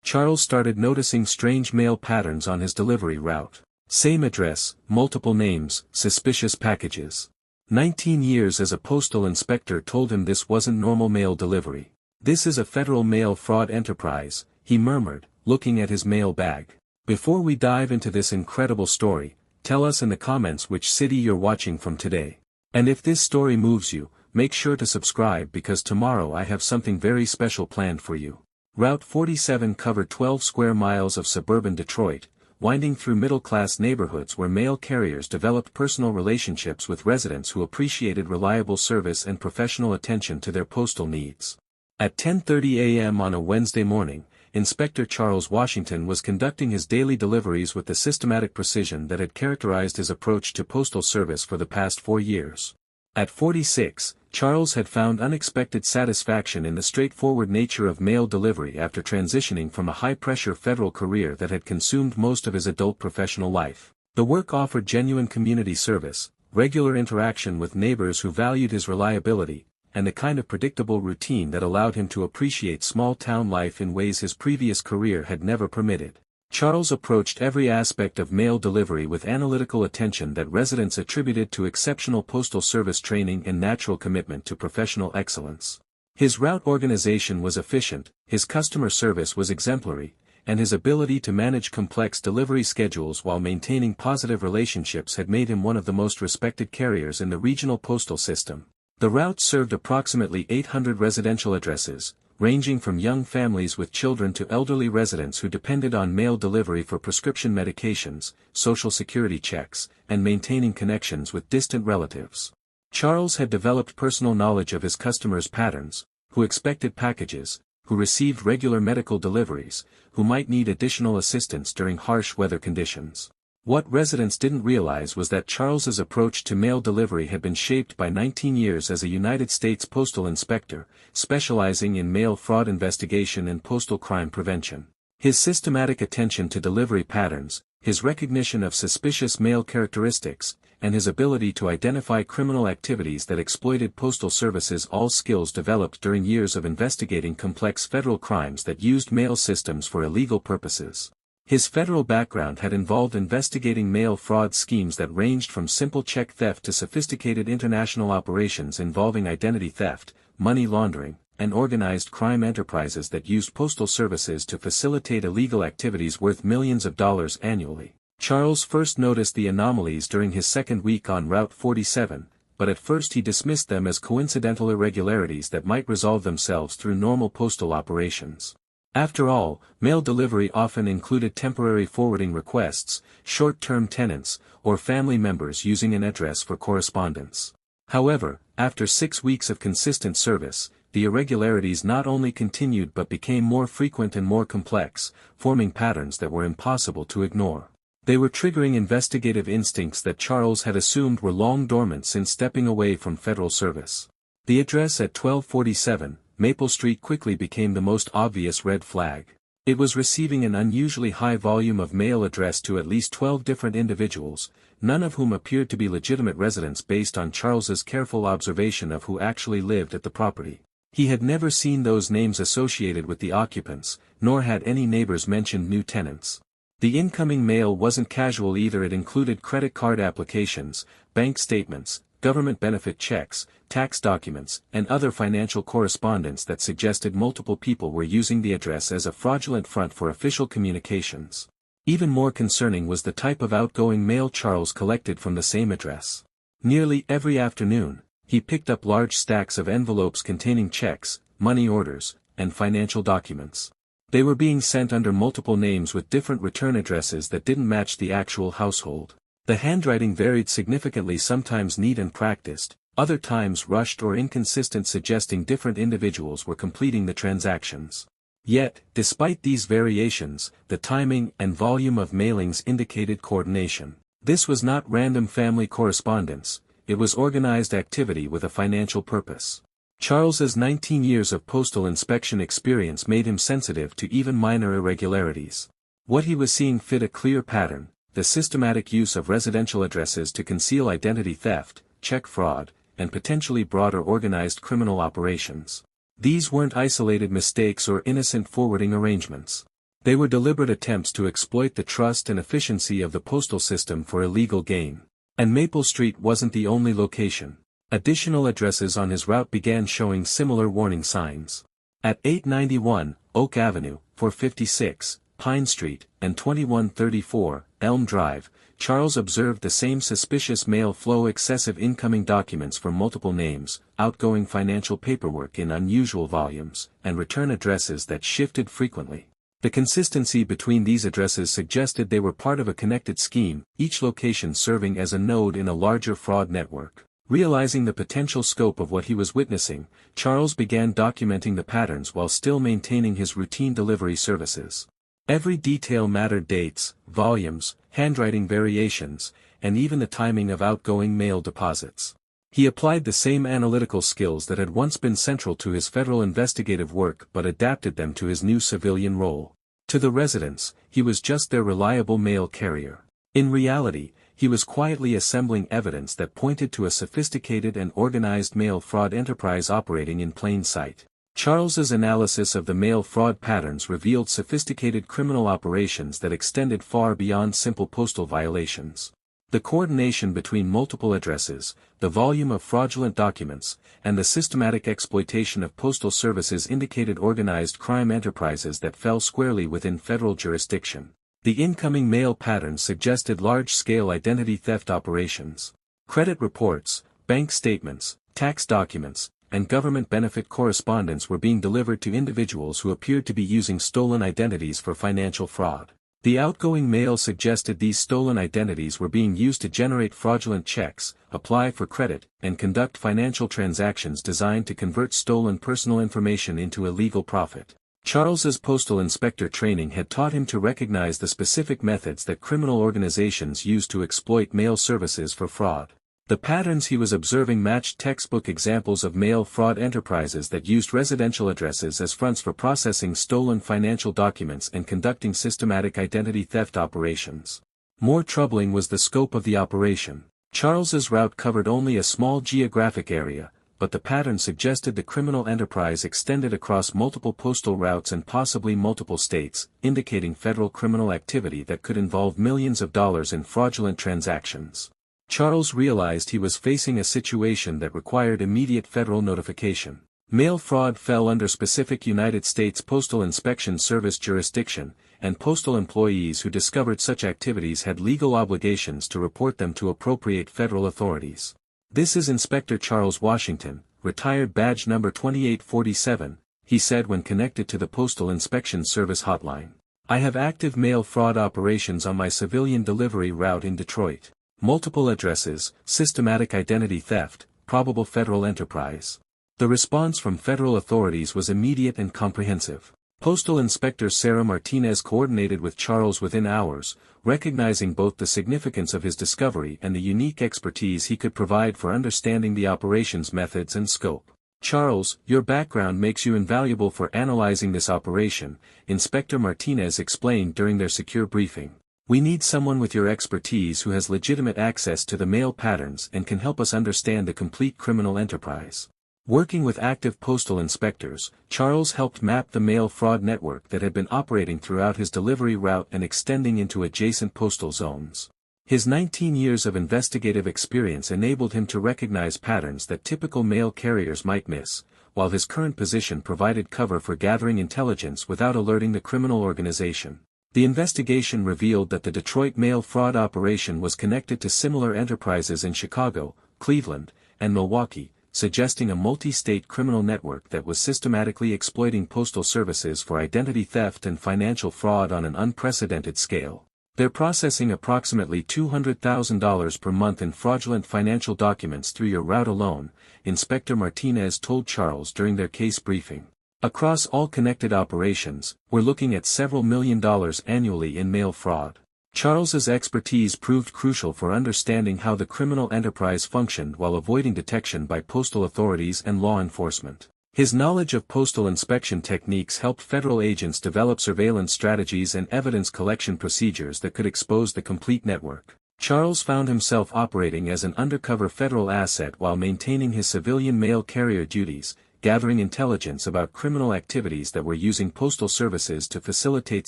Charles started noticing strange mail patterns on his delivery route. Same address, multiple names, suspicious packages. 19 years as a postal inspector told him this wasn't normal mail delivery. "This is a federal mail fraud enterprise," he murmured, looking at his mail bag. Before we dive into this incredible story, tell us in the comments which city you're watching from today. And if this story moves you, make sure to subscribe because tomorrow I have something very special planned for you. Route 47 covered 12 square miles of suburban Detroit, winding through middle-class neighborhoods where mail carriers developed personal relationships with residents who appreciated reliable service and professional attention to their postal needs. At 10:30 a.m. on a Wednesday morning, Inspector Charles Washington was conducting his daily deliveries with the systematic precision that had characterized his approach to postal service for the past 4 years. At 46, Charles had found unexpected satisfaction in the straightforward nature of mail delivery after transitioning from a high-pressure federal career that had consumed most of his adult professional life. The work offered genuine community service, regular interaction with neighbors who valued his reliability, and the kind of predictable routine that allowed him to appreciate small-town life in ways his previous career had never permitted. Charles approached every aspect of mail delivery with analytical attention that residents attributed to exceptional postal service training and natural commitment to professional excellence. His route organization was efficient, his customer service was exemplary, and his ability to manage complex delivery schedules while maintaining positive relationships had made him one of the most respected carriers in the regional postal system. The route served approximately 800 residential addresses, ranging from young families with children to elderly residents who depended on mail delivery for prescription medications, social security checks, and maintaining connections with distant relatives. Charles had developed personal knowledge of his customers' patterns, who expected packages, who received regular medical deliveries, who might need additional assistance during harsh weather conditions. What residents didn't realize was that Charles's approach to mail delivery had been shaped by 19 years as a United States Postal Inspector, specializing in mail fraud investigation and postal crime prevention. His systematic attention to delivery patterns, his recognition of suspicious mail characteristics, and his ability to identify criminal activities that exploited postal services, all skills developed during years of investigating complex federal crimes that used mail systems for illegal purposes. His federal background had involved investigating mail fraud schemes that ranged from simple check theft to sophisticated international operations involving identity theft, money laundering, and organized crime enterprises that used postal services to facilitate illegal activities worth millions of dollars annually. Charles first noticed the anomalies during his second week on Route 47, but at first he dismissed them as coincidental irregularities that might resolve themselves through normal postal operations. After all, mail delivery often included temporary forwarding requests, short-term tenants, or family members using an address for correspondence. However, after 6 weeks of consistent service, the irregularities not only continued but became more frequent and more complex, forming patterns that were impossible to ignore. They were triggering investigative instincts that Charles had assumed were long dormant since stepping away from federal service. The address at 1247, Maple Street quickly became the most obvious red flag. It was receiving an unusually high volume of mail addressed to at least 12 different individuals, none of whom appeared to be legitimate residents based on Charles's careful observation of who actually lived at the property. He had never seen those names associated with the occupants, nor had any neighbors mentioned new tenants. The incoming mail wasn't casual either. It included credit card applications, bank statements, government benefit checks, tax documents, and other financial correspondence that suggested multiple people were using the address as a fraudulent front for official communications. Even more concerning was the type of outgoing mail Charles collected from the same address. Nearly every afternoon, he picked up large stacks of envelopes containing checks, money orders, and financial documents. They were being sent under multiple names with different return addresses that didn't match the actual household. The handwriting varied significantly, sometimes neat and practiced, other times rushed or inconsistent, suggesting different individuals were completing the transactions. Yet, despite these variations, the timing and volume of mailings indicated coordination. This was not random family correspondence, it was organized activity with a financial purpose. Charles's 19 years of postal inspection experience made him sensitive to even minor irregularities. What he was seeing fit a clear pattern: the systematic use of residential addresses to conceal identity theft, check fraud, and potentially broader organized criminal operations. These weren't isolated mistakes or innocent forwarding arrangements. They were deliberate attempts to exploit the trust and efficiency of the postal system for illegal gain. And Maple Street wasn't the only location. Additional addresses on his route began showing similar warning signs. At 891 Oak Avenue, 456 Pine Street, and 2134 Elm Drive, Charles observed the same suspicious mail flow: excessive incoming documents for multiple names, outgoing financial paperwork in unusual volumes, and return addresses that shifted frequently. The consistency between these addresses suggested they were part of a connected scheme, each location serving as a node in a larger fraud network. Realizing the potential scope of what he was witnessing, Charles began documenting the patterns while still maintaining his routine delivery services. Every detail mattered: dates, volumes, handwriting variations, and even the timing of outgoing mail deposits. He applied the same analytical skills that had once been central to his federal investigative work but adapted them to his new civilian role. To the residents, he was just their reliable mail carrier. In reality, he was quietly assembling evidence that pointed to a sophisticated and organized mail fraud enterprise operating in plain sight. Charles's analysis of the mail fraud patterns revealed sophisticated criminal operations that extended far beyond simple postal violations. The coordination between multiple addresses, the volume of fraudulent documents, and the systematic exploitation of postal services indicated organized crime enterprises that fell squarely within federal jurisdiction. The incoming mail patterns suggested large-scale identity theft operations. Credit reports, bank statements, tax documents, and government benefit correspondence were being delivered to individuals who appeared to be using stolen identities for financial fraud. The outgoing mail suggested these stolen identities were being used to generate fraudulent checks, apply for credit, and conduct financial transactions designed to convert stolen personal information into illegal profit. Charles's postal inspector training had taught him to recognize the specific methods that criminal organizations use to exploit mail services for fraud. The patterns he was observing matched textbook examples of mail fraud enterprises that used residential addresses as fronts for processing stolen financial documents and conducting systematic identity theft operations. More troubling was the scope of the operation. Charles's route covered only a small geographic area, but the pattern suggested the criminal enterprise extended across multiple postal routes and possibly multiple states, indicating federal criminal activity that could involve millions of dollars in fraudulent transactions. Charles realized he was facing a situation that required immediate federal notification. Mail fraud fell under specific United States Postal Inspection Service jurisdiction, and postal employees who discovered such activities had legal obligations to report them to appropriate federal authorities. "This is Inspector Charles Washington, retired badge number 2847, he said when connected to the Postal Inspection Service hotline. "I have active mail fraud operations on my civilian delivery route in Detroit. Multiple addresses, systematic identity theft, probable federal enterprise." The response from federal authorities was immediate and comprehensive. Postal Inspector Sarah Martinez coordinated with Charles within hours, recognizing both the significance of his discovery and the unique expertise he could provide for understanding the operation's methods and scope. "Charles, your background makes you invaluable for analyzing this operation," Inspector Martinez explained during their secure briefing. "We need someone with your expertise who has legitimate access to the mail patterns and can help us understand the complete criminal enterprise." Working with active postal inspectors, Charles helped map the mail fraud network that had been operating throughout his delivery route and extending into adjacent postal zones. His 19 years of investigative experience enabled him to recognize patterns that typical mail carriers might miss, while his current position provided cover for gathering intelligence without alerting the criminal organization. The investigation revealed that the Detroit mail fraud operation was connected to similar enterprises in Chicago, Cleveland, and Milwaukee, suggesting a multi-state criminal network that was systematically exploiting postal services for identity theft and financial fraud on an unprecedented scale. They're processing approximately $200,000 per month in fraudulent financial documents through your route alone, Inspector Martinez told Charles during their case briefing. "Across all connected operations, we're looking at several $1 million annually in mail fraud." Charles's expertise proved crucial for understanding how the criminal enterprise functioned while avoiding detection by postal authorities and law enforcement. His knowledge of postal inspection techniques helped federal agents develop surveillance strategies and evidence collection procedures that could expose the complete network. Charles found himself operating as an undercover federal asset while maintaining his civilian mail carrier duties, gathering intelligence about criminal activities that were using postal services to facilitate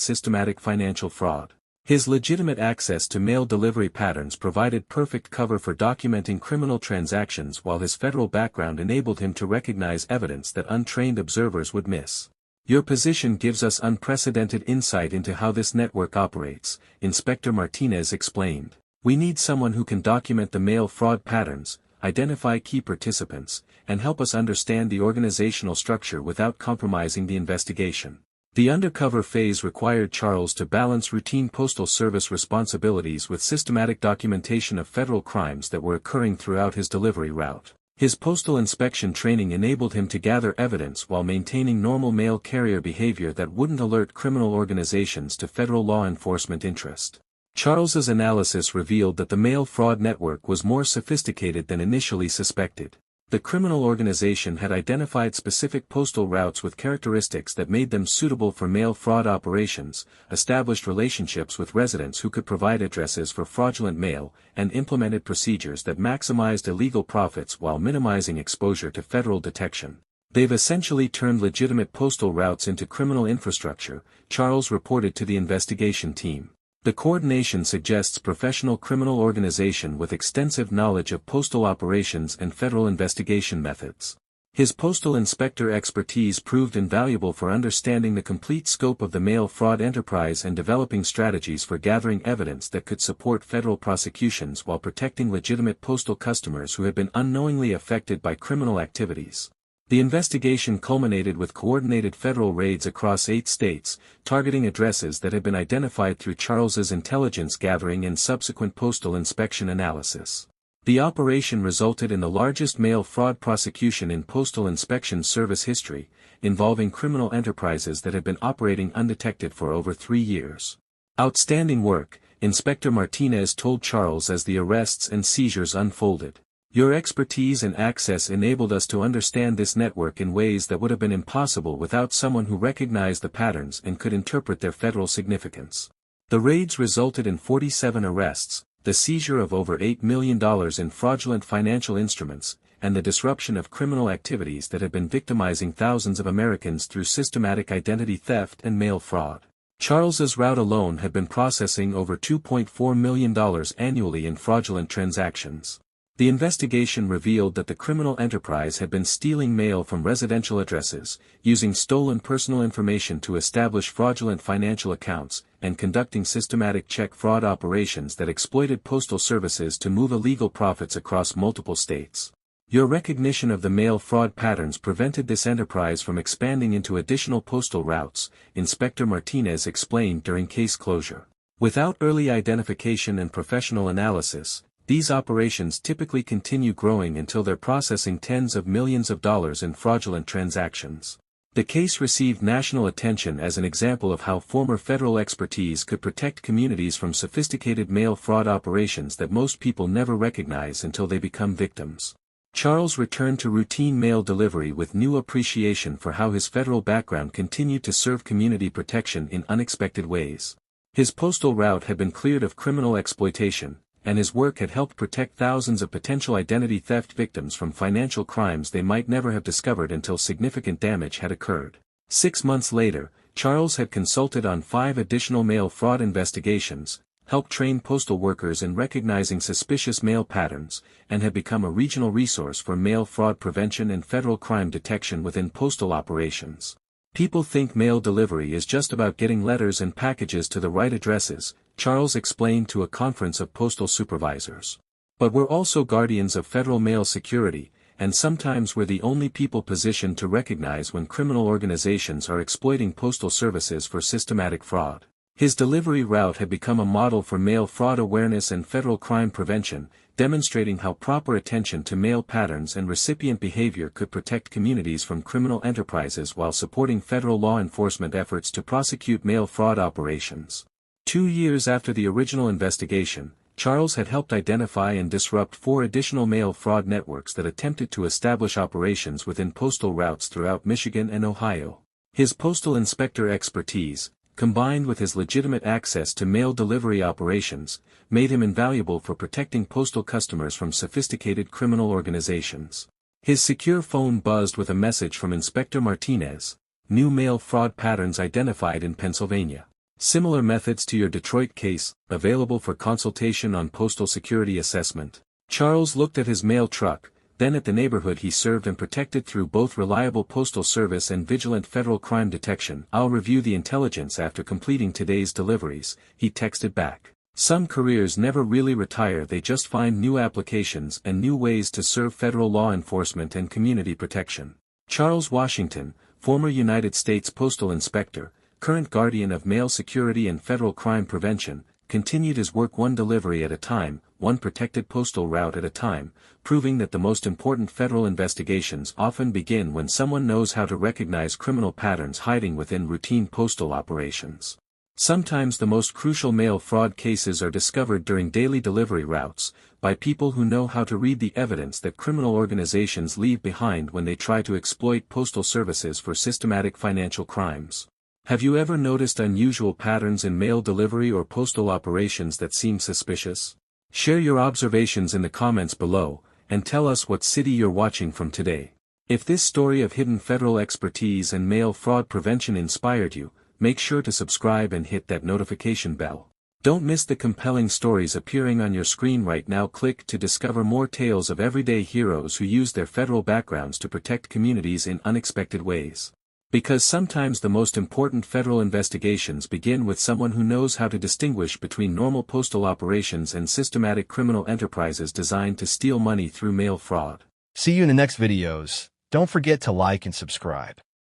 systematic financial fraud. His legitimate access to mail delivery patterns provided perfect cover for documenting criminal transactions, while his federal background enabled him to recognize evidence that untrained observers would miss. Your position gives us unprecedented insight into how this network operates, Inspector Martinez explained. We need someone who can document the mail fraud patterns, identify key participants, and help us understand the organizational structure without compromising the investigation. The undercover phase required Charles to balance routine postal service responsibilities with systematic documentation of federal crimes that were occurring throughout his delivery route. His postal inspection training enabled him to gather evidence while maintaining normal mail carrier behavior that wouldn't alert criminal organizations to federal law enforcement interest. Charles's analysis revealed that the mail fraud network was more sophisticated than initially suspected. The criminal organization had identified specific postal routes with characteristics that made them suitable for mail fraud operations, established relationships with residents who could provide addresses for fraudulent mail, and implemented procedures that maximized illegal profits while minimizing exposure to federal detection. They've essentially turned legitimate postal routes into criminal infrastructure, Charles reported to the investigation team. The coordination suggests professional criminal organization with extensive knowledge of postal operations and federal investigation methods. His postal inspector expertise proved invaluable for understanding the complete scope of the mail fraud enterprise and developing strategies for gathering evidence that could support federal prosecutions while protecting legitimate postal customers who had been unknowingly affected by criminal activities. The investigation culminated with coordinated federal raids across 8 states, targeting addresses that had been identified through Charles's intelligence gathering and subsequent postal inspection analysis. The operation resulted in the largest mail fraud prosecution in Postal Inspection Service history, involving criminal enterprises that had been operating undetected for over 3 years. Outstanding work, Inspector Martinez told Charles as the arrests and seizures unfolded. Your expertise and access enabled us to understand this network in ways that would have been impossible without someone who recognized the patterns and could interpret their federal significance. The raids resulted in 47 arrests, the seizure of over $8 million in fraudulent financial instruments, and the disruption of criminal activities that had been victimizing thousands of Americans through systematic identity theft and mail fraud. Charles's route alone had been processing over $2.4 million annually in fraudulent transactions. The investigation revealed that the criminal enterprise had been stealing mail from residential addresses, using stolen personal information to establish fraudulent financial accounts, and conducting systematic check fraud operations that exploited postal services to move illegal profits across multiple states. Your recognition of the mail fraud patterns prevented this enterprise from expanding into additional postal routes, Inspector Martinez explained during case closure. Without early identification and professional analysis, these operations typically continue growing until they're processing tens of millions of dollars in fraudulent transactions. The case received national attention as an example of how former federal expertise could protect communities from sophisticated mail fraud operations that most people never recognize until they become victims. Charles returned to routine mail delivery with new appreciation for how his federal background continued to serve community protection in unexpected ways. His postal route had been cleared of criminal exploitation, and his work had helped protect thousands of potential identity theft victims from financial crimes they might never have discovered until significant damage had occurred. 6 months later, Charles had consulted on 5 additional mail fraud investigations, helped train postal workers in recognizing suspicious mail patterns, and had become a regional resource for mail fraud prevention and federal crime detection within postal operations. People think mail delivery is just about getting letters and packages to the right addresses, Charles explained to a conference of postal supervisors. But we're also guardians of federal mail security, and sometimes we're the only people positioned to recognize when criminal organizations are exploiting postal services for systematic fraud. His delivery route had become a model for mail fraud awareness and federal crime prevention, demonstrating how proper attention to mail patterns and recipient behavior could protect communities from criminal enterprises while supporting federal law enforcement efforts to prosecute mail fraud operations. 2 years after the original investigation, Charles had helped identify and disrupt 4 additional mail fraud networks that attempted to establish operations within postal routes throughout Michigan and Ohio. His postal inspector expertise, combined with his legitimate access to mail delivery operations, made him invaluable for protecting postal customers from sophisticated criminal organizations. His secure phone buzzed with a message from Inspector Martinez. New mail fraud patterns identified in Pennsylvania. Similar methods to your Detroit case, available for consultation on Postal Security Assessment. Charles looked at his mail truck, then at the neighborhood he served and protected through both reliable postal service and vigilant federal crime detection. I'll review the intelligence after completing today's deliveries, he texted back. Some careers never really retire, they just find new applications and new ways to serve federal law enforcement and community protection. Charles Washington, former United States Postal Inspector, current guardian of mail security and federal crime prevention, continued his work one delivery at a time, one protected postal route at a time, proving that the most important federal investigations often begin when someone knows how to recognize criminal patterns hiding within routine postal operations. Sometimes the most crucial mail fraud cases are discovered during daily delivery routes, by people who know how to read the evidence that criminal organizations leave behind when they try to exploit postal services for systematic financial crimes. Have you ever noticed unusual patterns in mail delivery or postal operations that seem suspicious? Share your observations in the comments below, and tell us what city you're watching from today. If this story of hidden federal expertise and mail fraud prevention inspired you, make sure to subscribe and hit that notification bell. Don't miss the compelling stories appearing on your screen right now. Click to discover more tales of everyday heroes who use their federal backgrounds to protect communities in unexpected ways. Because sometimes the most important federal investigations begin with someone who knows how to distinguish between normal postal operations and systematic criminal enterprises designed to steal money through mail fraud. See you in the next videos. Don't forget to like and subscribe.